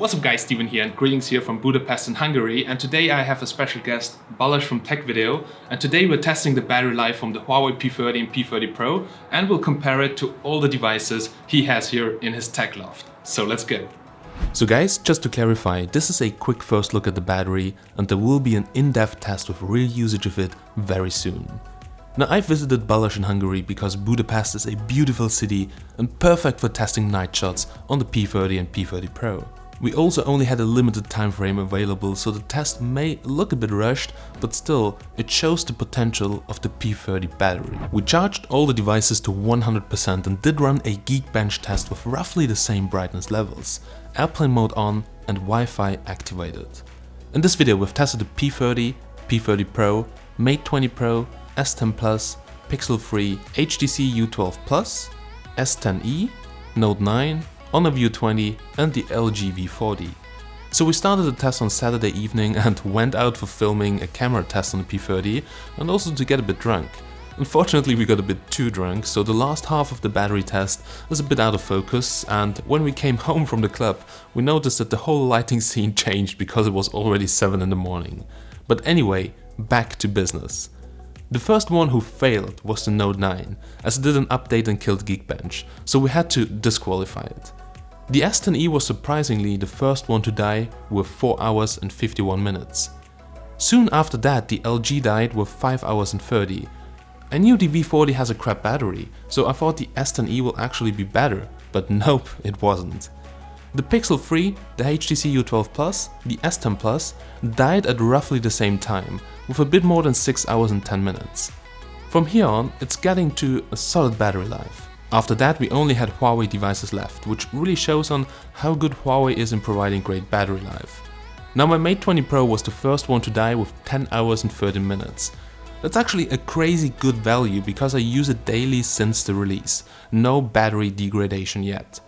What's up guys, Steven here and greetings here from Budapest in Hungary, and today I have a special guest, Balázs from Tech Video, and today we're testing the battery life from the Huawei P30 and P30 Pro, and we'll compare it to all the devices he has here in his tech loft. So let's go. So guys, just to clarify, this is a quick first look at the battery and there will be an in-depth test with real usage of it very soon. Now I've visited Balázs in Hungary because Budapest is a beautiful city and perfect for testing night shots on the P30 and P30 Pro. We also only had a limited time frame available, so the test may look a bit rushed, but still, it shows the potential of the P30 battery. We charged all the devices to 100% and did run a Geekbench test with roughly the same brightness levels, airplane mode on and Wi-Fi activated. In this video we've tested the P30, P30 Pro, Mate 20 Pro, S10 Plus, Pixel 3, HTC U12 Plus, S10E, Note 9, Honor View 20 and the LG V40. So we started the test on Saturday evening and went out for filming a camera test on the P30 and also to get a bit drunk. Unfortunately we got a bit too drunk, so the last half of the battery test was a bit out of focus, and when we came home from the club we noticed that the whole lighting scene changed because it was already 7 in the morning. But anyway, back to business. The first one who failed was the Note 9, as it did an update and killed Geekbench, so we had to disqualify it. The S10E was surprisingly the first one to die with 4 hours and 51 minutes. Soon after that the LG died with 5 hours and 30. I knew the V40 has a crap battery, so I thought the S10E will actually be better, but nope, it wasn't. The Pixel 3, the HTC U12 Plus, the S10 Plus died at roughly the same time, with a bit more than 6 hours and 10 minutes. From here on, it's getting to a solid battery life. After that we only had Huawei devices left, which really shows on how good Huawei is in providing great battery life. Now my Mate 20 Pro was the first one to die with 10 hours and 30 minutes. That's actually a crazy good value because I use it daily since the release. No battery degradation yet.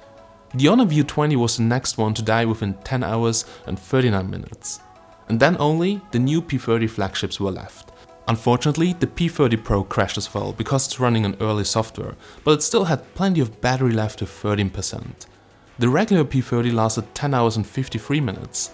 The Honor View 20 was the next one to die within 10 hours and 39 minutes. And then only the new P30 flagships were left. Unfortunately, the P30 Pro crashed as well because it's running on early software, but it still had plenty of battery left to 13%. The regular P30 lasted 10 hours and 53 minutes.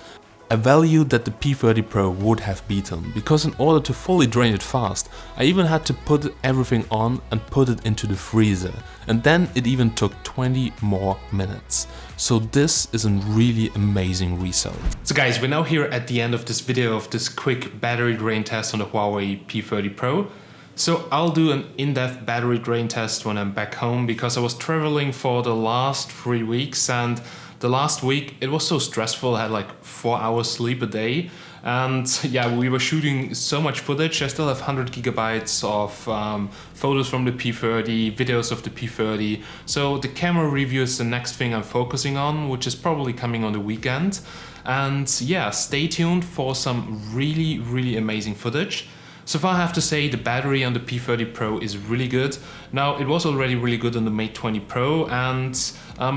A value that the P30 Pro would have beaten, because in order to fully drain it fast, I even had to put everything on and put it into the freezer, and then it even took 20 more minutes. So this is a really amazing result. So guys, we're now here at the end of this video of this quick battery drain test on the Huawei P30 Pro. So I'll do an in-depth battery drain test when I'm back home, because I was traveling for the last 3 weeks, and the last week it was so stressful. I had like 4 hours sleep a day, and yeah, we were shooting so much footage. I still have 100 gigabytes of photos from the P30, videos of the P30. So the camera review is the next thing I'm focusing on, which is probably coming on the weekend. And yeah, stay tuned for some really amazing footage. So far I have to say the battery on the P30 Pro is really good. Now it was already really good on the Mate 20 Pro, and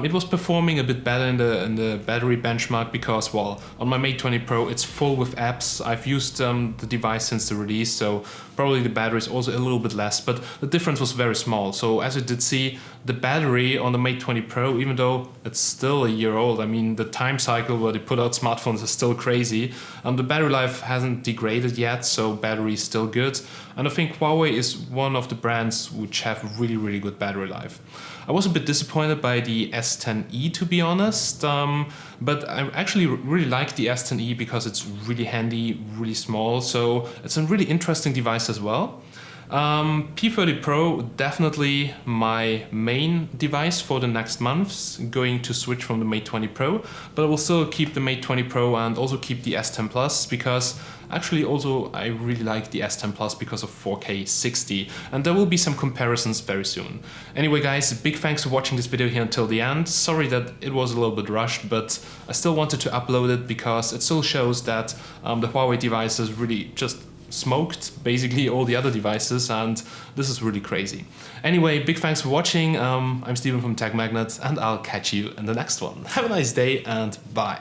it was performing a bit better in the battery benchmark because, well, on my Mate 20 Pro it's full with apps. I've used the device since the release, so probably the battery is also a little bit less, but the difference was very small. So as you did see, the battery on the Mate 20 Pro, even though it's still a year old, I mean the time cycle where they put out smartphones is still crazy, the battery life hasn't degraded yet, so battery is still good. And I think Huawei is one of the brands which have really good battery life. I was a bit disappointed by the S10E, to be honest, but I actually really like the S10E because it's really handy, really small, so it's a really interesting device as well. P30 Pro, definitely my main device for the next months, going to switch from the Mate 20 Pro, but I will still keep the Mate 20 Pro and also keep the S10 Plus, because actually also I really like the S10 Plus because of 4K 60, and there will be some comparisons very soon. Anyway guys, big thanks for watching this video here until the end. Sorry that it was a little bit rushed, but I still wanted to upload it because it still shows that the Huawei devices really just smoked basically all the other devices, and this is really crazy. Anyway, big thanks for watching. I'm Steven from Tech Magnet, and I'll catch you in the next one. Have a nice day and bye.